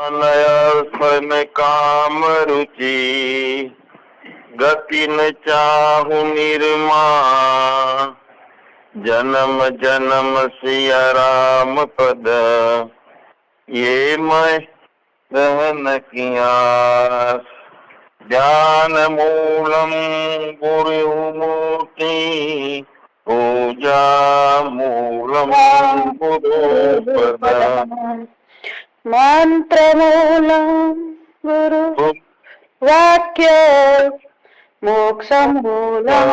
अनर्थ में काम रुचि गति न चाहू निर्मा जन्म जन्म सिया राम पद ये मैं रहन किया ध्यान मूलम गुरु मूर्ति पूजा मूलम गुरु पद मंत्र मूलम गुरु वाक्य मोक्ष मूलम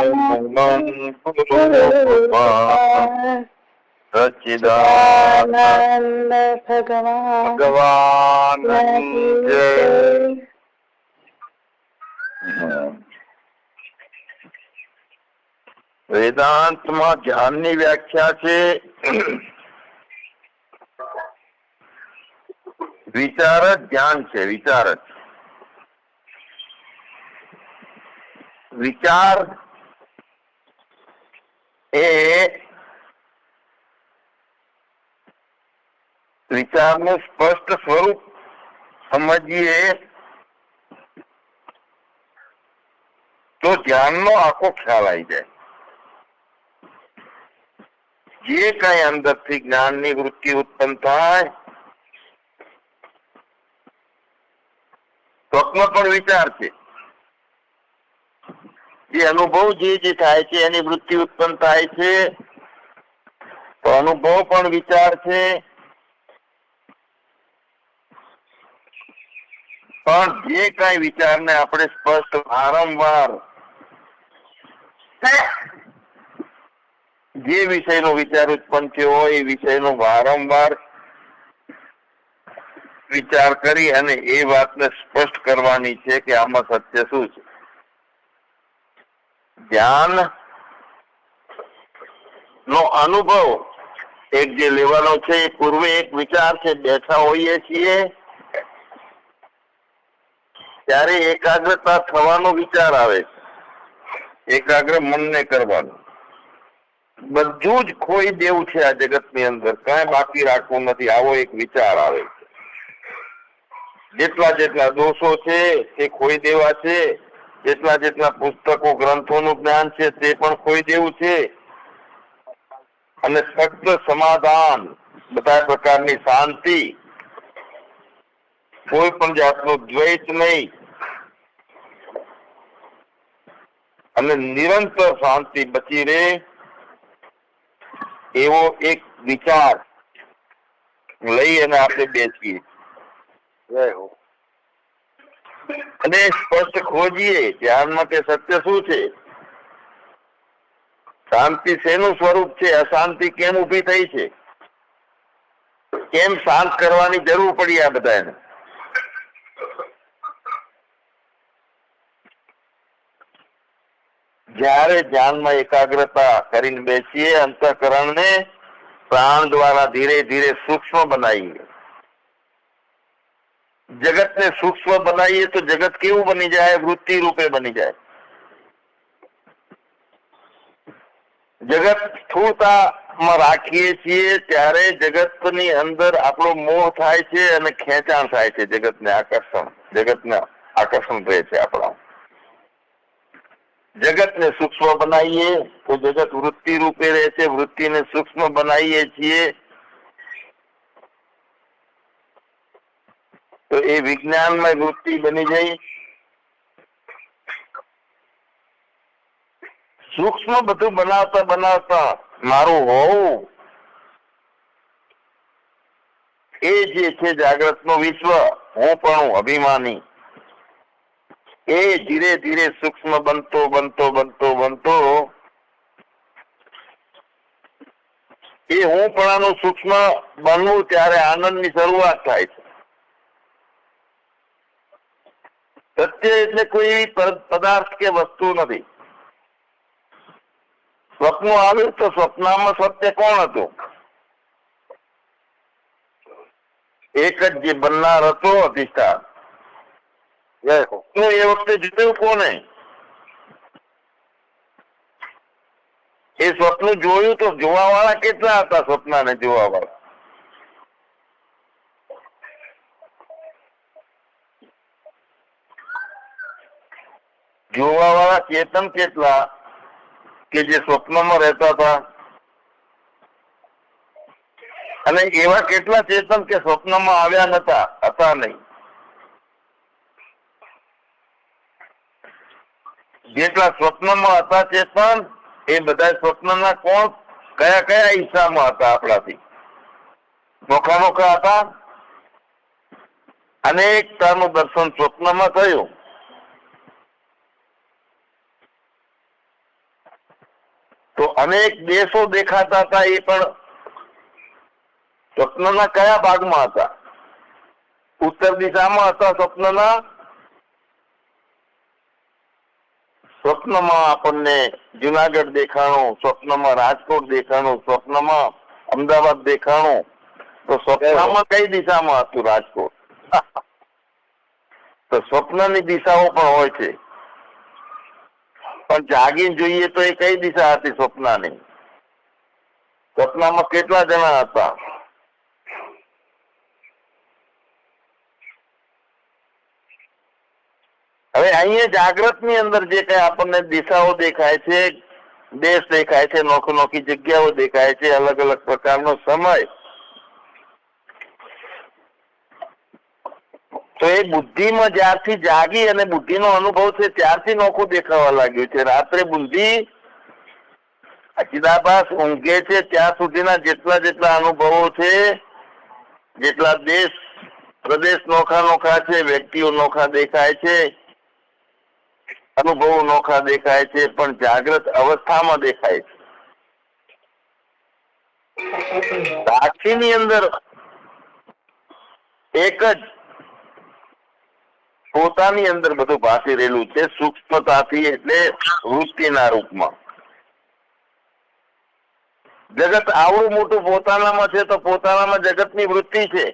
सच्चिदानंद भगवान जय। વેદાંતમાં ધ્યાનની વ્યાખ્યા છે વિચાર જ ધ્યાન છે. વિચાર એ વિચારનું સ્પષ્ટ સ્વરૂપ સમજીએ તો ધ્યાનનો આખો ખ્યાલ આવી જાય. જે કઈ અંદરથી જ્ઞાનની વૃત્તિ ઉત્પન્ન થાય, સ્વપ્ન પણ વિચાર છે. જે અનુભવ જે થાય છે એની વૃત્તિ ઉત્પન્ન થાય છે તો અનુભવ પણ વિચાર છે. પણ જે કઈ વિચારને આપણે સ્પષ્ટ વારંવાર જે વિષયનો વિચાર ઉત્પન્ન થયો હોય એ વિષયનો વારંવાર વિચાર કરી અને એ વાતને સ્પષ્ટ કરવાની છે કે આમાં સત્ય શું છે. ધ્યાન નો અનુભવ એક જે લેવાનો છે એ પૂર્વે એક વિચાર છે. બેઠા હોઈએ છીએ ત્યારે એકાગ્રતા થવાનો વિચાર આવે છે, એકાગ્ર મનને કરવાનું. બધું જ ખોઈ દેવું છે આ જગતની અંદર, કાંઈ બાકી રાખવું નથી, આવો એક વિચાર આવે છે. જેટલા દોષો છે તે ખોઈ દેવા છે, જેટલા પુસ્તકો ગ્રંથોનું જ્ઞાન છે તે પણ ખોઈ દેવું છે, અને સખ્ત સમાધાન, બધા પ્રકારની શાંતિ, કોઈ પણ જાતનું દ્વૈત નહીં અને નિરંતર શાંતિ બચી રહે એવો એક વિચાર લઈ અને આપણે બેસીએ અને સ્પષ્ટ ખોજીએ ધ્યાન માટે સત્ય શું છે. શાંતિ શેનું સ્વરૂપ છે, અશાંતિ કેમ ઉભી થઈ છે, કેમ શાંત કરવાની જરૂર પડી આ બધાને. જયારે ધ્યાનમાં એકાગ્રતા કરીને બેસીએ, અંતઃકરણને પ્રાણ દ્વારા ધીરે ધીરે સૂક્ષ્મ બનાવીએ. જગતને સૂક્ષ્મ બનાવીએ તો જગત કેવું બની જાય? વૃત્તિ રૂપે બની જાય. જગત સ્થૂળતામાં રાખીએ છીએ ત્યારે જગતની અંદર આપણો મોહ થાય છે અને ખેંચાણ થાય છે. જગતને આકર્ષણ રહે છે આપણા. જગતને સૂક્ષ્મ બનાવીએ તો જગત વૃત્તિ રૂપે રહે છે, વૃત્તિને સૂક્ષ્મ બનાવીએ છીએ તો એ વિજ્ઞાનમય વૃત્તિ બની જાય. સૂક્ષ્મ બધું બનાવતા મારું હોવું એ જે છે જાગ્રત નો વિશ્વ, હું પણ અભિમાની, એ ધીરે ધીરે સૂક્ષ્મ બનતો એ હું પણ સૂક્ષ્મ બનવું ત્યારે આનંદની શરૂઆત થાય છે. સત્ય એટલે કોઈ એવી પદાર્થ કે વસ્તુ નથી. સ્વપ્ન આવ્યું તો સ્વપ્નમાં સત્ય કોણ હતું? એક જ જે બનનાર હતો અધિષ્ઠાન. તો એ વખતે જોયું કોને? એ સ્વપ્ન જોયું તો જોવા વાળા કેટલા હતા? સ્વપ્નને જોવા વાળા જોવા વાળા ચેતન કેટલા કે જે સ્વપ્નમાં રહેતા હતા, અને એવા કેટલા ચેતન કે સ્વપ્નમાં આવ્યા હતા નહીં. જેટલા સ્વપ્નમાં હતા ચેતન એ બધા સ્વપ્નના કોણ કયા કયા હિસ્સામાં હતા આપણાથી? નોખા નોખા હતા. અનેકતાનું દર્શન સ્વપ્નમાં થયું. તો અનેક દેશો દેખાતા હતા, એ પણ સ્વપ્નના કયા ભાગમાં હતા? ઉત્તર દિશામાં હતા સ્વપ્નના. સ્વપ્નમાં આપણને જુનાગઢ દેખાણું, સ્વપ્નમાં રાજકોટ દેખાણું, સ્વપ્નમાં અમદાવાદ દેખાણું. તો સ્વપ્નમાં કઈ દિશામાં હતું રાજકોટ? તો સ્વપ્નની દિશાઓ પણ હોય છે, પણ જાગીને જોઈએ તો એ કઈ દિશા હતી સ્વપ્નની? સ્વપ્નમાં કેટલા જણા હતા? હવે અહીંયા જાગ્રત ની અંદર જે કઈ આપણને દિશાઓ દેખાય છે, દેશ દેખાય છે, નોખી નોખી જગ્યાઓ દેખાય છે, અલગ અલગ પ્રકારનો સમય, તો એ બુદ્ધિમાં જ્યારથી જાગી અને બુદ્ધિનો અનુભવ છે ત્યારથી નોખું દેખાવા લાગ્યું છે. રાત્રે બુદ્ધિ ચિદાભાસ ઊંઘે છે ત્યાં સુધીના જેટલા જેટલા અનુભવો છે, જેટલા દેશ પ્રદેશ નોખા નોખા છે, વ્યક્તિઓ નોખા દેખાય છે, અનુભવો નોખા દેખાય છે, પણ જાગ્રત અવસ્થામાં દેખાય છે. સાક્ષીની અંદર એક જ પોતાની અંદર બધું ભાસી રહેલું છે સૂક્ષ્મતાથી, એટલે વૃત્તિના રૂપમાં. જગત આવડું મોટું પોતાનામાં છે તો પોતાનામાં જગતની વૃત્તિ છે.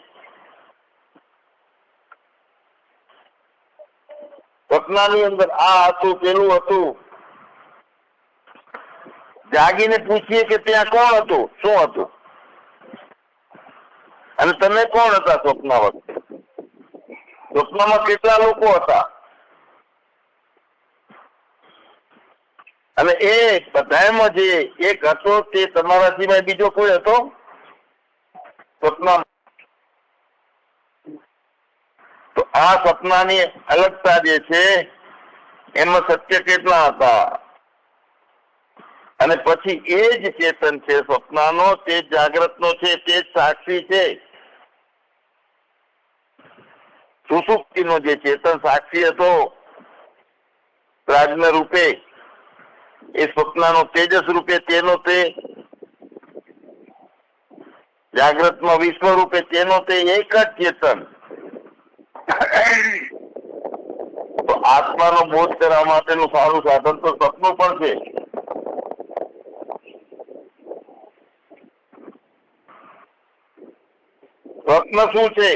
સ્વપ્નાની અંદર આ હતું, પેલું હતું. જાગીને પૂછીએ કે ત્યાં કોણ હતું, શું હતું, અને તમે કોણ હતા સ્વપ્ન વખતે? સ્વપ્નમાં કેટલા લોકો હતા? અને એ બધામાં જે એક હતો તે તમારા સિવાય બીજો કોઈ હતો સ્વપ્નમાં? તો આ સપનાની અલગતા જે છે એમાં સત્ય કેટલા હતા? અને પછી એ જ ચેતન છે સ્વપ્નનો, તે જ જાગ્રતનો છે, તે જ સાક્ષી છે. સુષુપ્તિનો જે ચેતન સાક્ષી હતો પ્રાજ્ઞ રૂપે, એ સ્વપ્નનો તેજસ રૂપે તેનો તે, જાગ્રતમાં વિશ્વ રૂપે તેનો તે, એક જ ચેતન. તો આત્માનો બોધ કરવા માટેનું સારું સાધન તો સપનું પણ છે. સ્વપ્ન શું છે?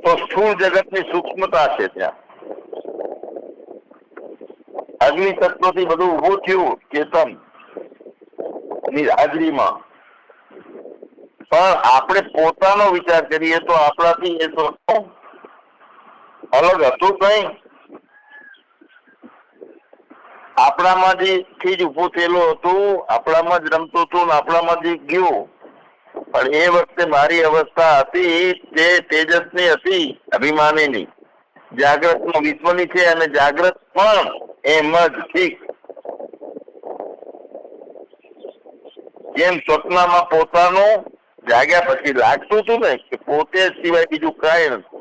તો સ્થૂળ જગતની સૂક્ષ્મતા છે. ત્યાં અગ્નિ તત્વથી બધું ઉભું થયું ચેતન ની હાજરીમાં. પણ આપણે પોતાનો વિચાર કરીએ તો આપણાથી એ સ્વપ્ન અલગ હતું કઈ? આપણામાંથી જ ઉભું થયેલું હતું, આપણામાં જ રમતું હતું ને આપણામાંથી ગયું. પણ એ વખતે મારી અવસ્થા હતી તે તેજસની હતી, અભિમાનીની. જાગ્રતમાં વિશ્વની છે, અને જાગ્રત પણ એમ જ ઠીક. જેમ સ્વપ્નમાં પોતાનું જાગ્યા પછી લાગતું હતું ને કે પોતે સિવાય બીજું કાંઈ નથી.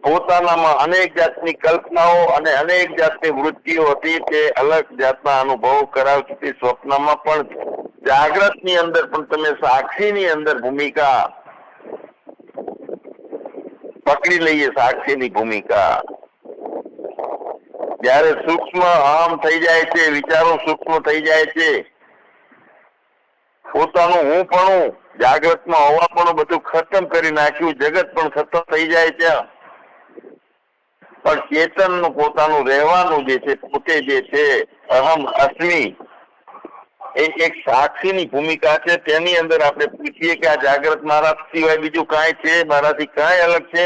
પોતાનામાં અનેક જાતની કલ્પનાઓ અને અનેક જાતની વૃત્તિઓ હતી, તે અલગ જાતના અનુભવ કરાવતી હતી. સ્વપ્નમાં પણ જાગ્રત ની અંદર પણ તમે સાક્ષી ની અંદર ભૂમિકા પકડી લઈએ, સાક્ષી ની ભૂમિકા. જયારે સૂક્ષ્મ અહમ થઈ જાય છે, વિચારો સૂક્ષ્મ થઈ જાય છે, પોતાનું હું પણ જાગ્રતમાં હોવા પણ બધું ખતમ કરી નાખ્યું, જગત પણ ખતમ થઈ જાય ત્યાં. પણ ચેતનનું પોતાનું રહેવાનું જે છે, પોતે જે છે અહમ અસ્મિ, એ એક સાક્ષીની ભૂમિકા છે. તેની અંદર આપણે પૂછીએ કે આ જાગ્રત મારા સિવાય બીજું કાંઈ છે, મારાથી કાંઈ અલગ છે?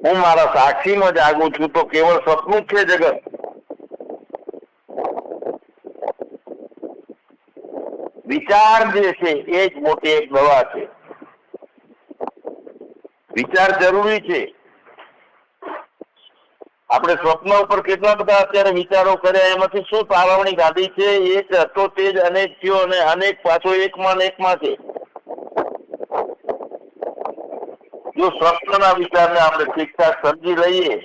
હું મારા સાક્ષીમાં જાગું છું તો કેવળ સપનું જ છે જગત. વિચાર જે છે એ જ મોટી એક દવા છે. વિચાર જરૂરી છે. આપણે સ્વપ્ન ઉપર કેટલા બધા અત્યારે વિચારો કર્યા, એમાંથી શું તારવણી ગાધી છે? એક હતો તે જ અનેક થયો અને અનેક પાછો એકમાં ને એકમાં છે. જો સ્વપ્નના વિચારને આપણે ઠીકઠાક સમજી લઈએ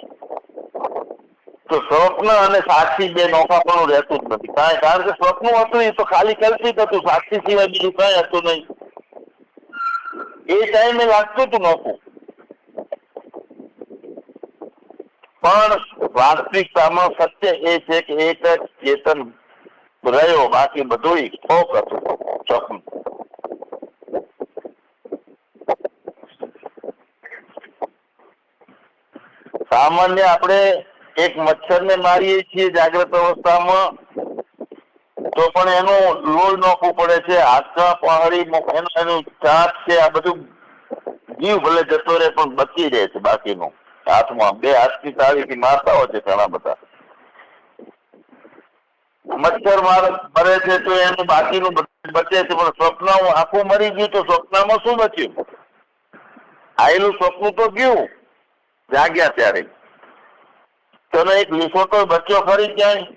તો સ્વપ્ન અને સાક્ષી બે નોખાપણું રહેતું જ નથી. કારણ કે સ્વપ્ન હતું એ તો ખાલી કલ્પિત હતું, સાક્ષી સિવાય બીજું કઈ હતું નહીં. એ ટાઈમે લાગતું હતું નોખું, પણ વાસ્તવિકતામાં સત્ય એ છે કે એક જ ચેતન રહ્યો, બાકી બધું ફોક હતું, સ્વપ્ન. સામાન્ય આપણે એક મચ્છરને મારીએ છીએ જાગ્રત અવસ્થામાં તો પણ એનું લોહી નોખવું પડે છે, હાડકા પહાડી એનું ચાટ છે, આ બધું જીવ ભલે જતો રહે પણ બચી રહે છે. બાકીનું હાથમાં બે હાથની તાળીથી મારતા હોય છે ઘણા બધા. મચ્છર મરે છે તો એનું બાકીનું બચે છે, પણ સ્વપ્ન આખું મરી ગયું તો સ્વપ્નમાં શું બચ્યું? આયેલું સ્વપ્ન તો ગયું જાગ્યા ત્યારે. તને એક લીસોટો બચ્યો ખરી ક્યાંય?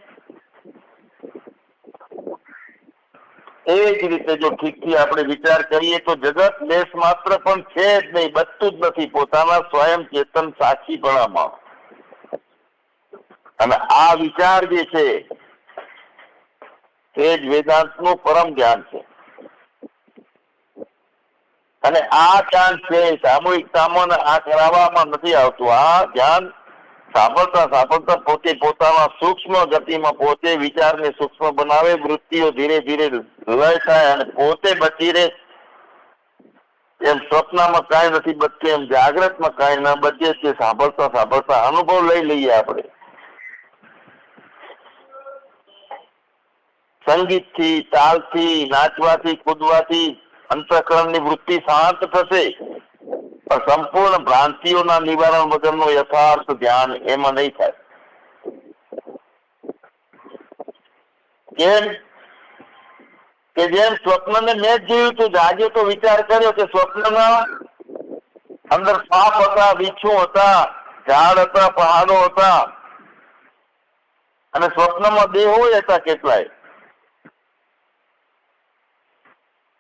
એ જ રીતે જો ઠીકથી આપણે વિચાર કરીએ તો જગત લેશ માત્ર પણ છે જ નહીં, બચતું જ નથી પોતાના સ્વયં ચેતન સાક્ષીપણામાં. અને આ વિચાર જે છે તે જ વેદાંતનું પરમ જ્ઞાન છે. અને આ જ્ઞાન છે સામૂહિકતામાં આ કરાવવામાં નથી આવતું. આ જ્ઞાન સાંભળતા સાંભળતા પોતે પોતાના સૂક્ષ્મ ગતિમાં પોતે વિચારને સૂક્ષ્મ બનાવે, વૃત્તિઓ ધીરે ધીરે લય થાય અને પોતે બચી રહે. એમ સ્વપ્નમાં કાંઈ નથી બચતું, એમ જાગ્રતમાં કાંઈ ના બચે. તે સાંભળતા સાંભળતા અનુભવ લઈ લઈએ આપણે. સંગીતથી, તાલથી, નાચવાથી, કૂદવાથી અંતઃકરણની વૃત્તિ શાંત થશે, પણ સંપૂર્ણ ભ્રાંતિઓના નિવારણ વગરનું યથાર્થ ધ્યાન એમાં નહીં થાય. કેમ કે જેમ સ્વપ્નને મેં જ જોયું હતું, જાગે તો વિચાર કર્યો કે સ્વપ્નના અંદર સાપ હતા, વીછું હતા, ઝાડ હતા, પહાડો હતા અને સ્વપ્નમાં દેહો હતા કેટલાય.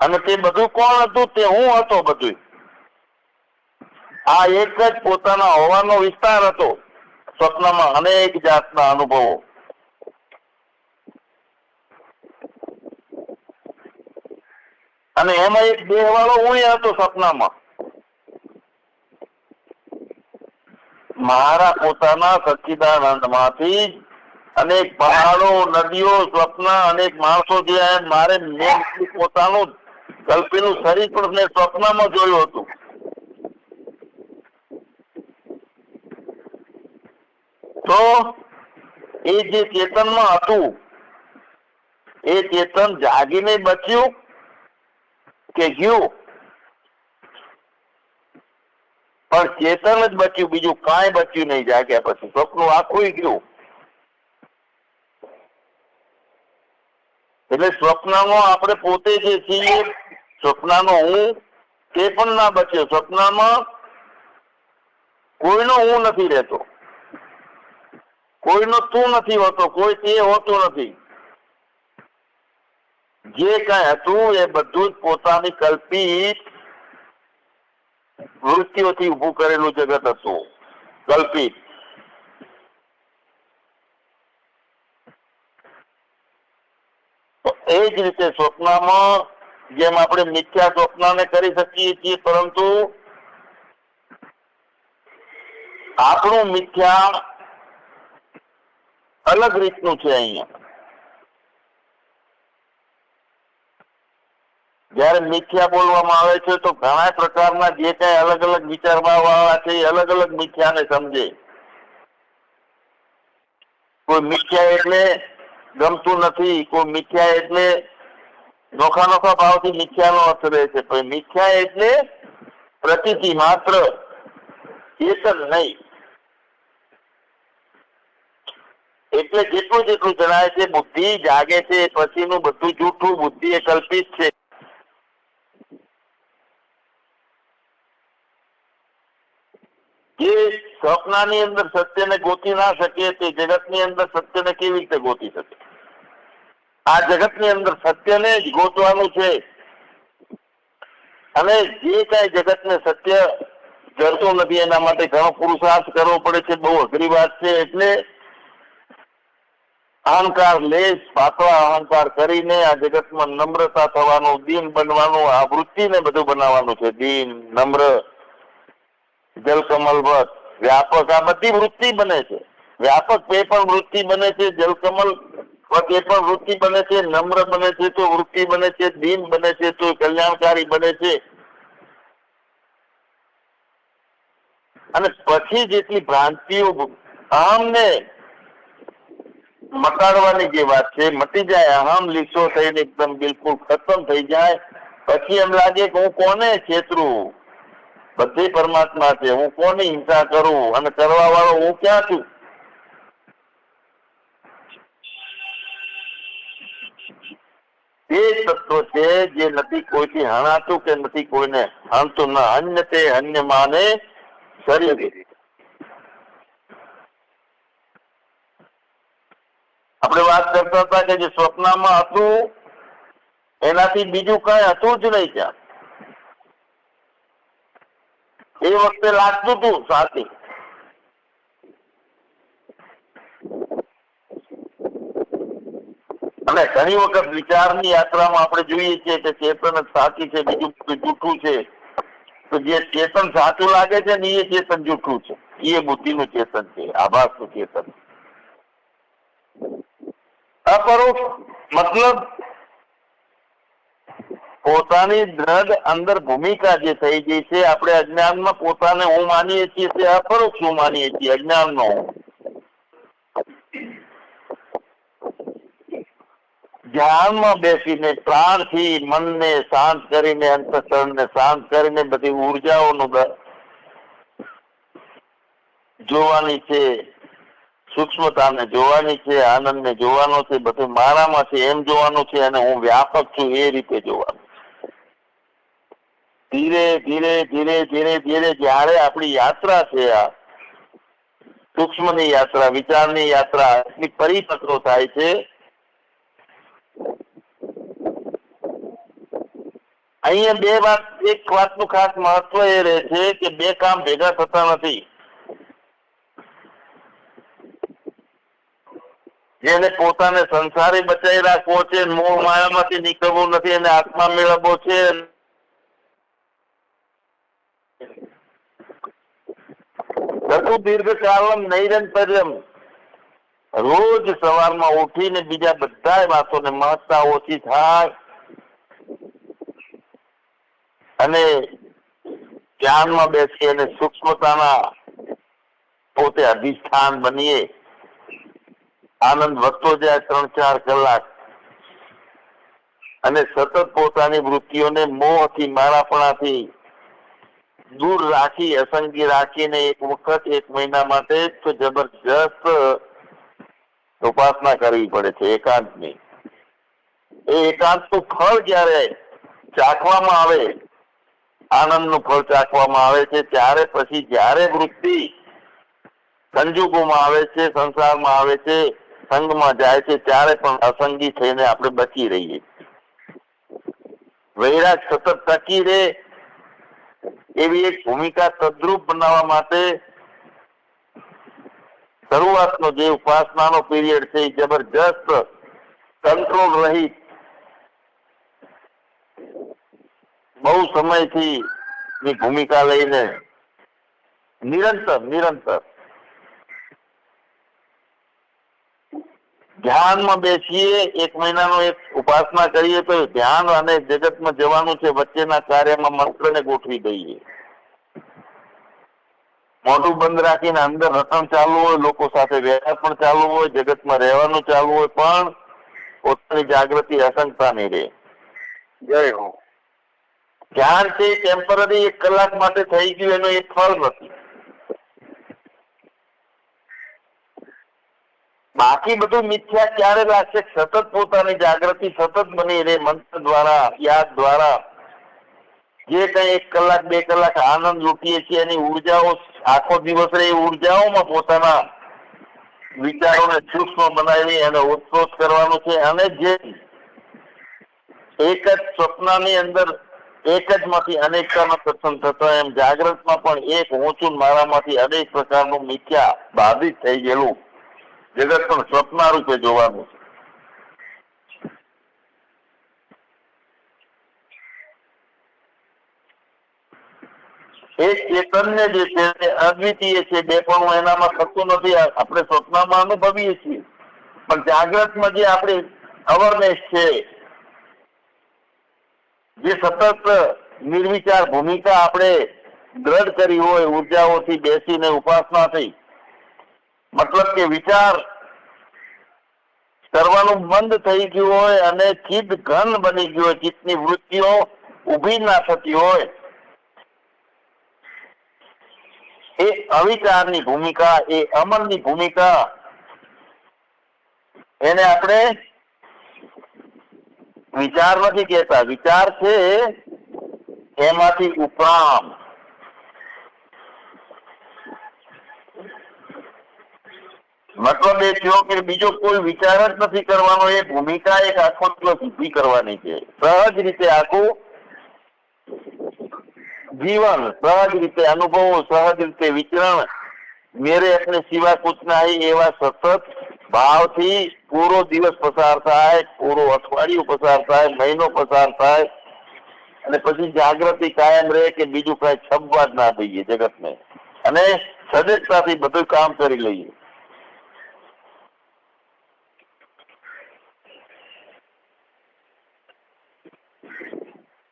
અને તે બધું કોણ હતું? તે હું હતો બધું. આ એક જ પોતાના હોવાનો વિસ્તાર હતો. સ્વપ્નમાં અનેક જાતના અનુભવો. અને એમાં એક દેહ વાળો હું હતો સપનામાં. મારા પોતાના સચ્ચિદાનંદ માંથી અનેક પહાડો, નદીઓ, સ્વપ્ન, અનેક માણસો જે મારે મેં પોતાનું કલ્પેલું શરીર પણ મેં સ્વપ્નમાં જોયું હતું. તો એ જે ચેતનમાં હતું એ ચેતન જાગીને બચ્યું કે ગયું? પણ ચેતન જ બચ્યું, બીજું કાંઈ બચ્યું નહીં. જાગ્યા પછી સ્વપ્ન આખું ગયું. એટલે સ્વપ્નમાં આપણે પોતે જે છીએ, સ્વપ્નનો હું તે પણ ના બચ્યો. સ્વપ્નમાં કોઈનો હું નથી રહેતો, કોઈનો તું નથી હોતો, કોઈ તે હોતું નથી. જે કઈ હતું એ બધું જ પોતાની કલ્પિત વૃત્તિઓથી ઉભું કરેલું જગત હતું, કલ્પિત. એ જ રીતે સ્વપ્નમાં જેમ આપણે મિથ્યા સ્વપ્નને કરી શકીએ છીએ, પરંતુ આપણું મિથ્યા અલગ રીતનું છે. અહીંયા જયારે મિથ્યા બોલવામાં આવે છે તો ઘણા પ્રકારના જે કઈ અલગ અલગ વિચારવા વાળા છે એ અલગ અલગ મિથ્યાને સમજે. કોઈ મિથ્યા એટલે ગમતું નથી, કોઈ મિથ્યા એટલે નોખા નોખા ભાવથી મિથ્યાનો અર્થ રહે છે. પણ મિથ્યા એટલે પ્રતીતિ માત્ર, ચેતન નહીં. એટલે જેટલું જેટલું જણાય છે બુદ્ધિ જાગે છે પછીનું બધું જૂઠું, બુદ્ધિ એ કલ્પિત છે. જે સ્વપ્નની અંદર સત્યને ગોતી ના શકે તે જગતની અંદર સત્યને કેવી રીતે ગોતી શકે? આ જગતની અંદર સત્યને જ ગોતવાનું છે. અને જે કઈ જગતને સત્ય જડતું નથી એના માટે ઘણો પુરુષાર્થ કરવો પડે છે. બહુ અઘરી વાત છે. એટલે અહંકાર લેશ પાતળા અહંકાર કરીને આ જગતમાં નમ્રતા થવાનું, દીન બનવાનું, આ વૃત્તિને બધું બનાવવાનું છે. દીન, નમ્ર, જલકમલવત, વ્યાપક, આ બધી વૃત્તિ બને છે. વ્યાપક એ પણ વૃત્તિ બને છે, જલકમલ એ પણ વૃત્તિ બને છે, નમ્ર બને છે તો વૃત્તિ બને છે, દીન બને છે તો કલ્યાણકારી બને છે. અને પછી જેટલી ભ્રાંતિઓ અહમને મટાડવાની જે વાત છે મટી જાય, અહમ લીસો થઈને એકદમ બિલકુલ ખતમ થઈ જાય, પછી એમ લાગે કે હું કોને છેતરું, બધે પરમાત્મા છે, હું કોની હિંસા કરું અને કરવા વાળો હું ક્યાં છું? એ તત્વ છે જે નથી કોઈથી હણાતું કે નથી કોઈને હણતું. ન અન્ય તે અન્ય માને શરીર. આપણે વાત કરતા હતા કે જે સ્વપ્નમાં હતું એનાથી બીજું કઈ હતું જ નહીં. ત્યાં એ વખતે લાગતું હતું સાચી. અને ઘણી વખત વિચારની યાત્રામાં આપણે જોઈએ છીએ કે ચેતન જ સાચી છે, બીજું જૂઠું છે. તો જે ચેતન સાચું લાગે છે ને એ ચેતન જૂઠું છે. એ બુદ્ધિનું ચેતન છે, આભાસનું ચેતન. અપરોક્ષ મતલબ પોતાની દ્રઢ અંદર ભૂમિકા જે થઈ ગઈ છે. આપણે અજ્ઞાનમાં પોતાને હું માનીએ છીએ તે અપરોક્ષ હું માનીએ છીએ, અજ્ઞાનનો હું. ધ્યાનમાં બેસીને પ્રાણથી મનને શાંત કરીને, અંતઃકરણને શાંત કરીને બધી ઉર્જાઓનું જોવાની છે, સૂક્ષ્મતાને જોવાની છે, આનંદને જોવાનો છે, બધું મારામાં છે એમ જોવાનું છે. અને હું વ્યાપક છું એ રીતે જોવાનું. ધીરે ધીરે ધીરે ધીરે ધીરે જયારે આપણી યાત્રા છે, આ સૂક્ષ્મની યાત્રા, વિચારની યાત્રા એટલી પરિપક્વ થાય છે. અહીંયા બે વાત, એક વાતનું ખાસ મહત્વ એ રહે છે કે બે કામ ભેગા થતા નથી. જેને પોતાને સંસારી બચાવી રાખવો છે, મોહ માયામાંથી નીકળવું નથી, એને આત્મા મેળવવો છે. દીર્ઘકાલમ નૈરંતર્યમ, રોજ સવારમાં ઉઠીને બીજા બધા વાતોને મહત્તા ઓછી થાય અને ધ્યાનમાં બેસી અને સૂક્ષ્મતાના પોતે અધિષ્ઠાન બનીએ. આનંદ વધતો જાય 3-4 કલાક. અને સતત પોતાની વૃત્તિઓને મોહથી, મારાપણાથી દૂર રાખી, અસંગી રાખીને એક વખત 1 મહિના માટે તો જબરજસ્ત ઉપાસના કરવી પડે છે એકાંતની. એ એકાંતનું ફળ જયારે ચાખવામાં આવે, આનંદનું ફળ ચાખવામાં આવે છે, ત્યારે પછી જયારે વૃત્તિ સંજોગોમાં આવે છે, સંસારમાં આવે છે, સંગમાં જાય છે, ત્યારે પણ અસંગી થઈને આપણે બચી રહીએ. વૈરાગ સતત ટકી રહે એવી એક ભૂમિકા તદ્રુપ બનાવવા માટે શરૂઆતનો જે ઉપાસનાનો પીરિયડ છે એ જબરજસ્ત કંટ્રોલ રહિત બહુ સમયથી ની ભૂમિકા લઈને નિરંતર ધ્યાનમાં બેસીએ. 1 મહિનાનો એક ઉપાસના કરીએ તો ધ્યાન અને જગતમાં જવાનું છે, વચ્ચેના કાર્યમાં મંત્રને ગોઠવી દઈએ. મોઢું બંધ રાખીને અંદર રટણ ચાલુ હોય, લોકો સાથે વ્યવહાર પણ ચાલુ હોય, જગતમાં રહેવાનું ચાલુ હોય, પણ પોતાની જાગૃતિ અસંગતા નહીં રહે. જય હો. ધ્યાન છે ટેમ્પરરી 1 કલાક માટે થઈ ગયું, એનો એક ફળ નથી. બાકી બધું મિથ્યા ક્યારે લાગશે? સતત પોતાની જાગૃતિ સતત બની રહે, મંત્ર દ્વારા, યાદ દ્વારા. જે કઈ 1 કલાક 2 કલાક આનંદ લૂંટીએ છીએ એની ઉર્જાઓ આખો દિવસ એ ઉર્જાઓમાં પોતાના વિચારોને સૂક્ષ્મ બનાવી અને ઉત્પ્રોત કરવાનું છે. અને જે એક જ સ્વપ્નની અંદર એક જ માંથી અનેકતાનો દર્શન થતો, એમ જાગ્રતમાં પણ એક હું છું, મારામાંથી અનેક પ્રકારનું મિથ્યા બાધિત થઈ ગયેલું જગત પણ સ્વપ્ન રૂપે જોવાનું છે. એક ચેતન્ય જે છે તે અદ્વિતીય છે, બે પણ એનામાં થતું નથી. આપણે સ્વપ્નમાં અનુભવીએ છીએ, પણ જાગ્રતમાં જે આપણી અવેરનેસ છે, જે સતત નિર્વિચાર ભૂમિકા આપણે દ્રઢ કરી હોય, ઉર્જાઓથી બેસીને ઉપાસના થઈ, મતલબ કે વિચાર કરવાનું બંધ થઈ ગયું હોય અને ચિત્ત ઘન બની ગયું હોય, ચિત્તની વૃત્તિઓ ઊભી ના થતી હોય, એ અવિચારની ભૂમિકા, એ અમનની ભૂમિકા, એને આપણે વિચાર નથી કહેતા. વિચાર છે એમાંથી ઉપરામ. મતલબ એ થયો કે બીજો કોઈ વિચાર જ નથી કરવાનો, એ ભૂમિકા એક આખો દિવસ ઊભી કરવાની છે. સહજ રીતે આખું જીવન, સહજ રીતે અનુભવો, સહજ રીતે વિચરણ, મેરે अपने सिवा कुछ नहीं, એવા સતત ભાવથી પૂરો દિવસ પસાર થાય, પૂરો અઠવાડિયું પસાર થાય, મહિનો પસાર થાય, અને પછી જાગૃતિ કાયમ રહે કે બીજું કઈ છપવા જ ના દઈએ જગતને, અને સજગતાથી બધું કામ કરી લઈએ.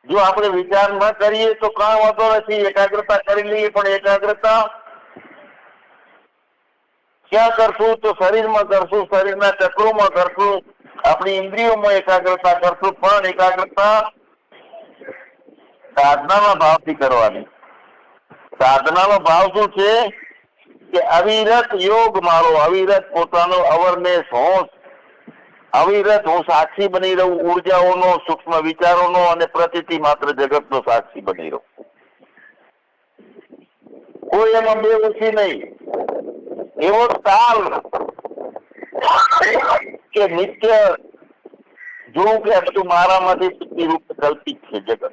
જો આપણે વિચાર ન કરીએ તો કાંઈ વાંધો નથી, એકાગ્રતા કરી લઈએ, પણ એકાગ્રતા ક્યાં કરશું? તો શરીરમાં કરશું, શરીરના ચક્રોમાં કરશું, આપણી ઇન્દ્રિયોમાં એકાગ્રતા કરશું, પણ એકાગ્રતા સાધનાના ભાવથી કરવાની. સાધનાનો ભાવ શું છે? કે અવિરત યોગ મારો, અવિરત પોતાનો અવરનેસ, હોશ, અવિરત હું સાક્ષી બની રહું, ઉર્જાઓનો, સૂક્ષ્મ વિચારોનો અને પ્રતિતિ માત્ર જગતનો સાક્ષી બની રહું. કોઈ એમાં બે ઓછી નહીં. એવો તાલ કે નિત્ય જોવું કે બધું મારામાંથી રૂપ કલ્પિત છે જગત.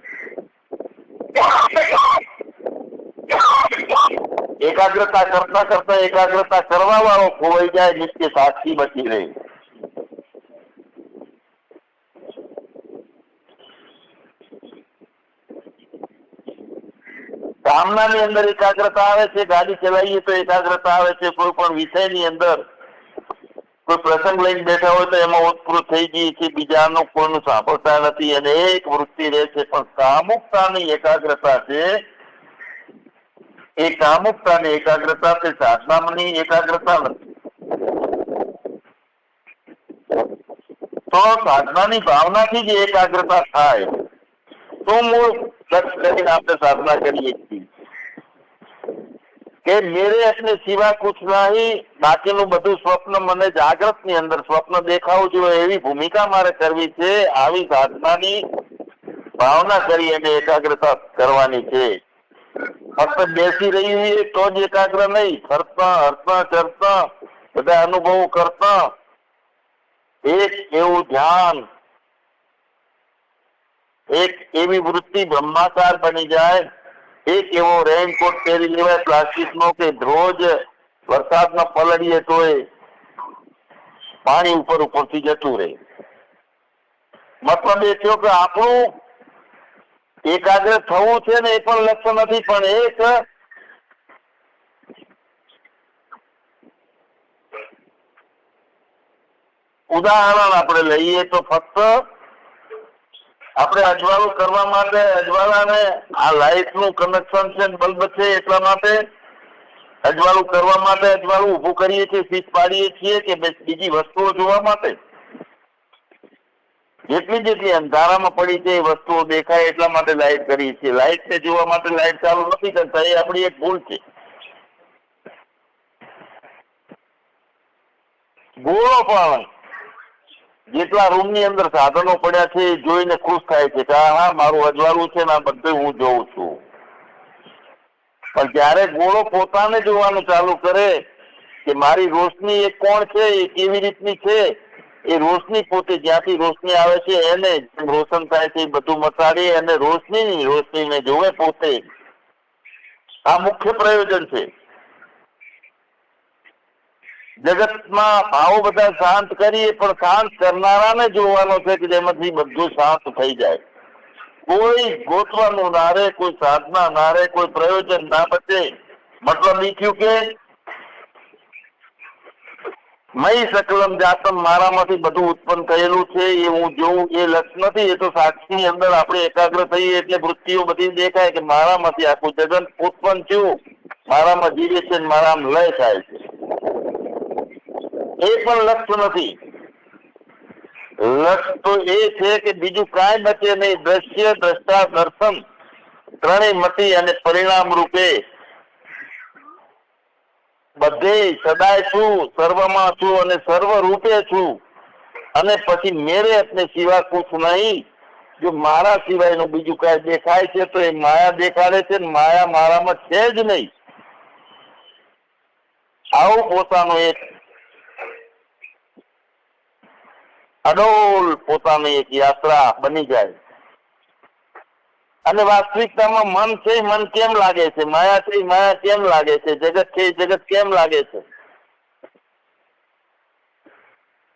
એકાગ્રતા કરતા કરતા એકાગ્રતા કરવા વાળો ખોવાઈ જાય, નિત્ય સાક્ષી બચી રહે. કામનાની અંદર એકાગ્રતા આવે છે, ગાડી ચલાવીએ તો એકાગ્રતા આવે છે, કોઈ પણ વિષયની અંદર કોઈ પ્રસંગ લઈને બેઠા હોય તો એમાં ઓતપ્રોત થઈ જઈએ છીએ, બીજાનું કોઈનું સાંભળતા નથી અને એક વૃત્તિ રહે છે. પણ કામુકતાની એકાગ્રતા છે, એ કામુકતાની એકાગ્રતા તે સાધનાની એકાગ્રતા નથી. તો સાધનાની ભાવનાથી જ એકાગ્રતા થાય તો મૂળ લક્ષ્ય કરીને આપણે સાધના કરીએ છીએ કે મેરે अपने सिवा कुछ नहीं, બાકીનું બધું સ્વપ્ન મને જાગ્રત ની અંદર સ્વપ્ન દેખાવું જોઈએ એવી ભૂમિકા મારે કરવી છે. આવી સાધનાની ભાવના કરી અને એકાગ્રતા કરવાની છે. ફક્ત બેસી રહી તો જ એકાગ્ર નહીં, ફરતા હરતા ચરતા બધા અનુભવો કરતા એક એવું ધ્યાન, એક એવી વૃત્તિ બ્રહ્માકાર બની જાય, એક એવો રેનકોટ પહેરી લેવાય પ્લાસ્ટિક નો કે રોજ વરસાદમાં પલળીએ તો પાણી ઉપરથી જતું રહે. મતલબ એ થયો કે આપણું એકાગ્ર થવું છે ને એ પણ લક્ષ્ય નથી, પણ એક ઉદાહરણ આપણે લઈએ તો ફક્ત આપણે અજવાળું કરવા માટે અજવાળાને આ લાઈટ નું કનેક્શન છે, બલ્બ છે, એટલા માટે અજવાળું કરવા માટે અજવાળું ઉભું કરીએ છીએ, સ્વિચ પાડીએ છીએ કે બીજી વસ્તુઓ જોવા માટે? જેટલી અંધારામાં પડી છે એ વસ્તુઓ દેખાય એટલા માટે લાઈટ કરીએ છીએ. લાઈટ ને જોવા માટે લાઈટ ચાલુ નથી કરતા, એ આપણી એક ભૂલ છે. ગોળો પણ જેટલા રૂમ ની અંદર સાધનો પડ્યા છે એ જોઈને ખુશ થાય છે કે હા મારું અજવાળું છે ને આ બધું હું જોઉં છું. પણ જ્યારે ગોળો પોતાને જોવાનું ચાલુ કરે કે મારી રોશની એ કોણ છે, એ કેવી રીતની છે, એ રોશની પોતે જ્યાંથી રોશની આવે છે એને રોશન થાય છે એ બધું મટાડી અને રોશનીને જોવે પોતે. આ મુખ્ય પ્રયોજન છે. જગતમાં ભાવો બધા શાંત કરીએ પણ શાંત કરનારાને જોવાનો છે કે જેમાંથી બધું શાંત થઈ જાય. કોઈ ગોતવાનું ના રહે, કોઈ સાધના ના રહે, કોઈ પ્રયોજન ના બચે. મતલબ એ થયું કે મય સકલમ જાતમ, મારામાંથી બધું ઉત્પન્ન થયેલું છે એ હું જોઉં એ લક્ષ નથી. એ તો સાક્ષીની અંદર આપણે એકાગ્ર થઈએ એટલે વૃત્તિઓ બધી દેખાય કે મારામાંથી આખું જગત ઉત્પન્ન થયું, મારામાં જીવે છે, મારામાં લય થાય છે. એ પણ લક્ષ્ય નથી. લક્ષ્ય તો એ છે કે બીજું કાંઈ બચે નહીં. દ્રશ્ય, દ્રષ્ટા, દર્શન ત્રણેય મટી અને પરિણામ રૂપે બધે સદાય છું, સર્વમાં છું અને સર્વ રૂપે છું. અને પછી મેરે अपने સિવા કુછ નહીં. જો મારા સિવાયનું બીજું કાંઈ દેખાય છે તો એ માયા દેખાડે છે ને માયા મારામાં છે જ નહીં. આવું પોતાનું એક અડોલ પોતાની એક યાત્રા બની જાય. અને વાસ્તવિકતામાં મન છે મન કેમ લાગે છે, માયા છે માયા કેમ લાગે છે, જગત છે જગત કેમ લાગે છે.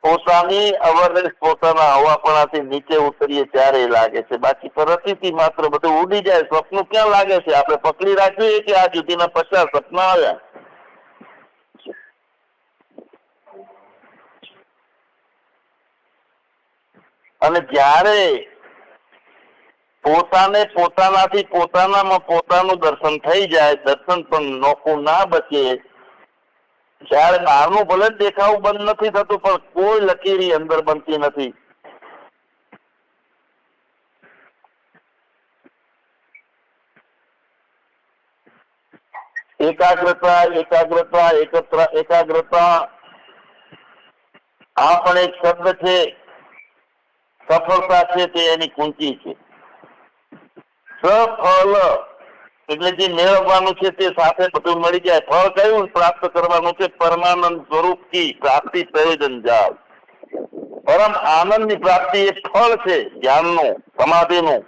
પોતાની અવેરનેસ પોતાના હવાપણાથી નીચે ઉતરીએ ત્યારે લાગે છે. બાકી પ્રતિથી માત્ર બધું ઉડી જાય. સ્વપ્ન ક્યાં લાગે છે? આપણે પકડી રાખ્યું કે આ સુધીના 50 સપના આવ્યા. અને જ્યારે પોતાને પોતાનાથી પોતાનામાં પોતાનું દર્શન થઈ જાય, દર્શન પણ નોખું ના બચે, જ્યારે બહારનું ભલે જ દેખાવું બંધ નથી થતું પણ કોઈ લકીરી અંદર બનતી નથી. એકાગ્રતા એકાગ્રતા એકાગ્રતા આ પણ એક શબ્દ છે. સફળતા છે તે એની કુંચી છે. સફળ એટલે જે મેળવવાનું છે તે સાથે બધું મળી જાય. ફળ કયું પ્રાપ્ત કરવાનું છે? પરમાનંદ સ્વરૂપ की પ્રાપ્તિ પ્રયોજન જાળ. પરમ આનંદ ની પ્રાપ્તિ એ ફળ છે જ્ઞાનનું, સમાધિનું.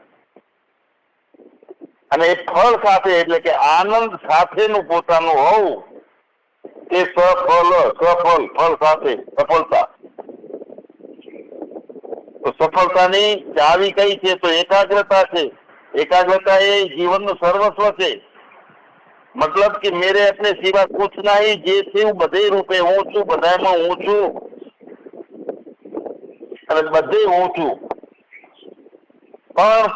અને એ ફળ સાથે એટલે કે આનંદ સાથેનું પોતાનું હોવું તે સફળ ફળ સાથે સફળતા. તો સફળતાની ચાવી કઈ છે? તો એકાગ્રતા છે. એકાગ્રતા એ જીવનનું સર્વસ્વ છે. મતલબ કે મેરે अपने સિવા કુછ નહીં. જે છે હું બધે રૂપે હું છું, બધામાં હું છું અને બધે હું છું. પણ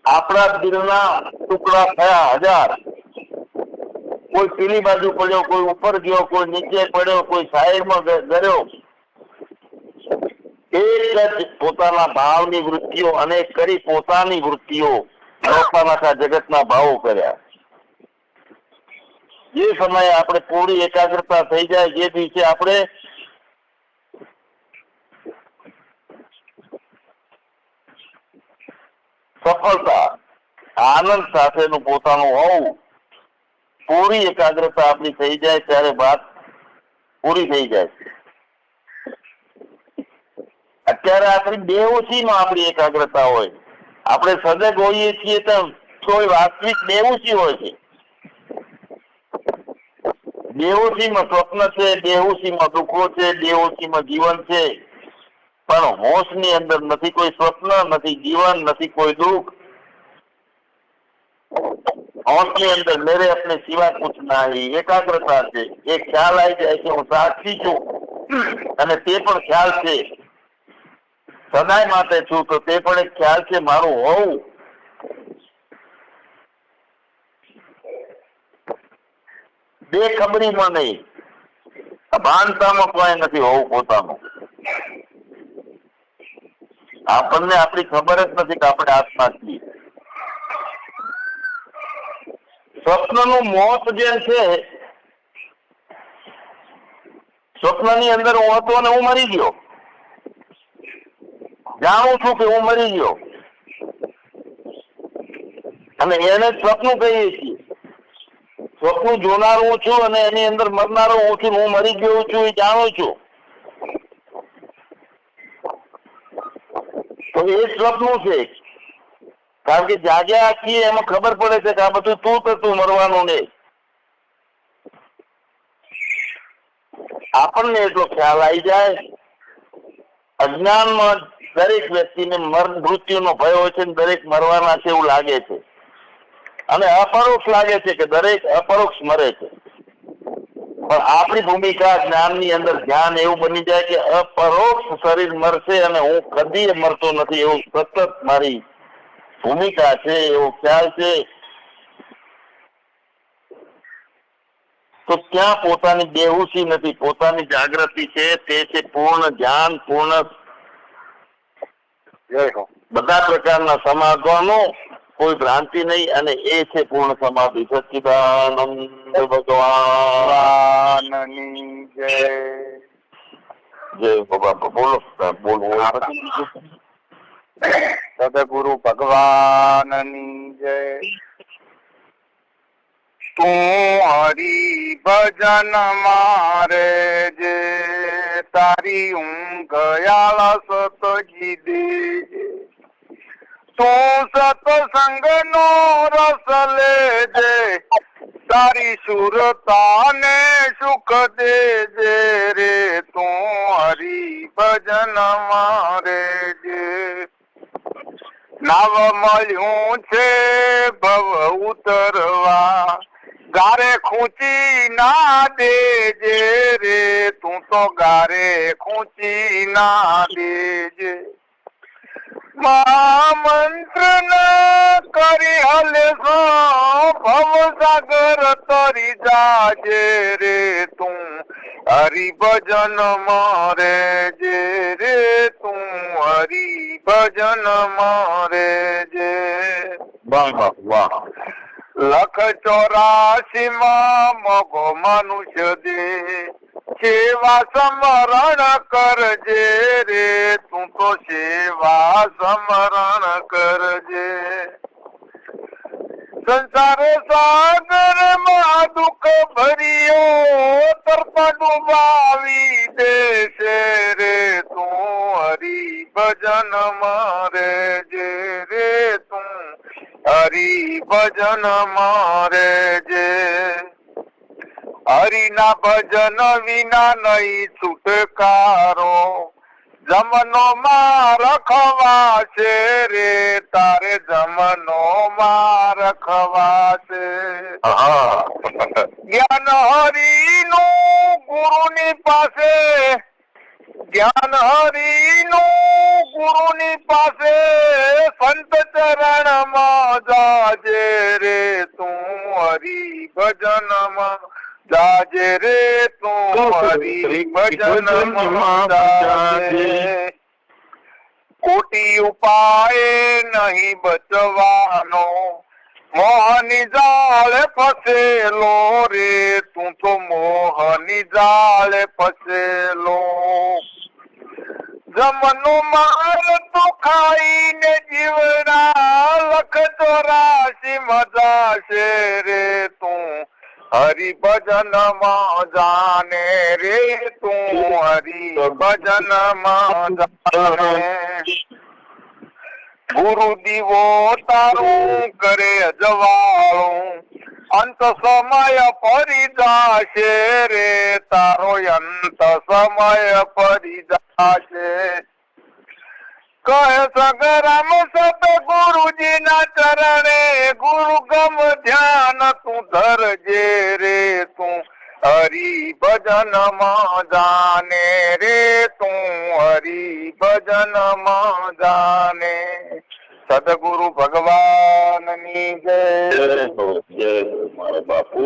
આપણા દિલના ટુકડા થયા 1000. કોઈ પેલી બાજુ પડ્યો, કોઈ ઉપર ગયો, કોઈ નીચે પડ્યો, કોઈ સાઈડમાં ગયો. એક જ પોતાના ભાવની વૃત્તિઓ અને કરી પોતાની વૃત્તિઓ આખા જગતના ભાવો કર્યા. જે સમયે આપણે પૂરી એકાગ્રતા થઈ જાય, જે દિવસે આપણે સફળતા આનંદ સાથેનું પોતાનું હોવું, પૂરી એકાગ્રતા આપણી થઈ જાય ત્યારે વાત પૂરી થઈ જાય. અત્યારે આપણી બેહોશીમાં આપણી એકાગ્રતા હોય. આપણે સજગ હોઈએ છીએ તો કોઈ વાસ્તવિક બેહોશી હોય છે. બેહોશીમાં સ્વપ્ન છે, બેહોશીમાં દુઃખો છે, બેહોશીમાં જીવન છે. પણ હોશની અંદર નથી કોઈ સ્વપ્ન, નથી જીવન, નથી કોઈ દુઃખ. હોશની અંદર મેરે अपने સિવા કુછ નહીં. એકાગ્રતા છે. એ ખ્યાલ આવી જાય કે હું સાક્ષી છું અને તે પણ ખ્યાલ છે સદાય માટે છું. તો તે પણ એક ખ્યાલ છે મારું હોવું. બે ખબરીમાં નહીં, ભાનતામાં કોઈ નથી હોવું પોતાનું. આપણને આપણી ખબર જ નથી કે આપણે આત્મા છીએ. સ્વપ્નનું મોત જે છે સ્વપ્નની અંદર હું હતો અને હું મરી ગયો, જાણું છું કે હું મરી ગયો, અને એને સ્વપ્ન કહીએ છીએ. સ્વપ્ન જોનારો હું છું અને એની અંદર મરનારો હું છું. હું મરી ગયો છું એ જાણું છું. તો એ સ્વપ્ન છે. કારણ કે જાગ્યા છીએ એમાં ખબર પડે છે કે આ બધું તું મરવાનું નહીં. આપણને એટલો ખ્યાલ આવી જાય. અજ્ઞાનમાં દરેક વ્યક્તિને મૃત્યુનો ભય હોય છે, દરેક મરવાના છે એવું લાગે છે, અને અપરોક્ષ લાગે છે કે દરેક અપરોક્ષ મરે છે. પણ આપણી ભૂમિકા જ્ઞાનની અંદર ધ્યાન એવું બની જાય કે અપરોક્ષ શરીર મરશે અને હું કદી મરતો નથી એવું સતત મારી ભૂમિકા છે, એવો ખ્યાલ છે. તો ત્યાં પોતાની બેહોશી નથી, પોતાની જાગૃતિ છે. તે છે પૂર્ણ ધ્યાન, પૂર્ણ બધા પ્રકારના સમાગમો, કોઈ ભ્રાંતિ નહીં, અને એ છે પૂર્ણ સમાધિ. સચ્ચિદાનંદ ભગવાનની જય. જય બાબા. બોલો. સદગુરુ ભગવાનની જય. તું હરી ભજન મારે જે, તારી ઊંઘ સતજી દેજે. તું સત્સંગ નો રસ લેજે, તારી સુરતાને સુખ દેજે રે. તું હરી ભજન મારે જે. નાવ મળ્યું છે ભવ ઉતરવા, ગારે ખૂંચી ના દેજે રે. તું તો ગારે ખૂંચી ના દેજે. મહામંત્ર ન કરી હલે ભવ સાગર તરી જાજે રે. તું હરિભજન મારે જે રે. તું હરિભજન મારે જે. વાહ વાહ. લખ 84 માં મોગો મનુષ્ય દે, સેવા સમરણ કરજે રે. તું તો સેવા સમરણ કરજે. સંસાર સાગર માં દુઃખ ભર્યો, તર્પ ડુબાવી દેશે રે. તું હરિભજન મારે જે રે. તું હરિભજન મારે જે. હરિના ભજન વિના નહીં છુટકારો, જમનો માં રખવાશે રે. તારે જમનો માં રખવાશે. જ્ઞાન હરિનું ગુરુની પાસે, જ્ઞાન હરિનું ગુરુની પાસે, સંત ચરણ માં જાજે રે. તું હરિભજન માં જાજે રે. તું હરિભજન માં જાજે. કોટી ઉપાય નહીં બચવાનો, મોહની જાળે ફસેલો રે. તું તો મોહની જાળે ફસેલો. જમનું માર તું ખાઈને જીવડા, લખ 84 મજાશે રે. તું હરિભજન માં જાને રે. તું હરિભજન માં જાને. ગુરુ દીવો તારું કરે અજવાળું, અંત સમય ફરી જાશે રે. તારો અંત સમય ફરી જાશે. કહે સગરામ સતગુરુજી ના ચરણે, ગુરુ ગમ ધ્યાન તું ધરજે રે. તું હરિભજન માં જાને રે. તું હરિભજન માં જાને. સદગુરુ ભગવાનની જય. જય મારા બાપુ.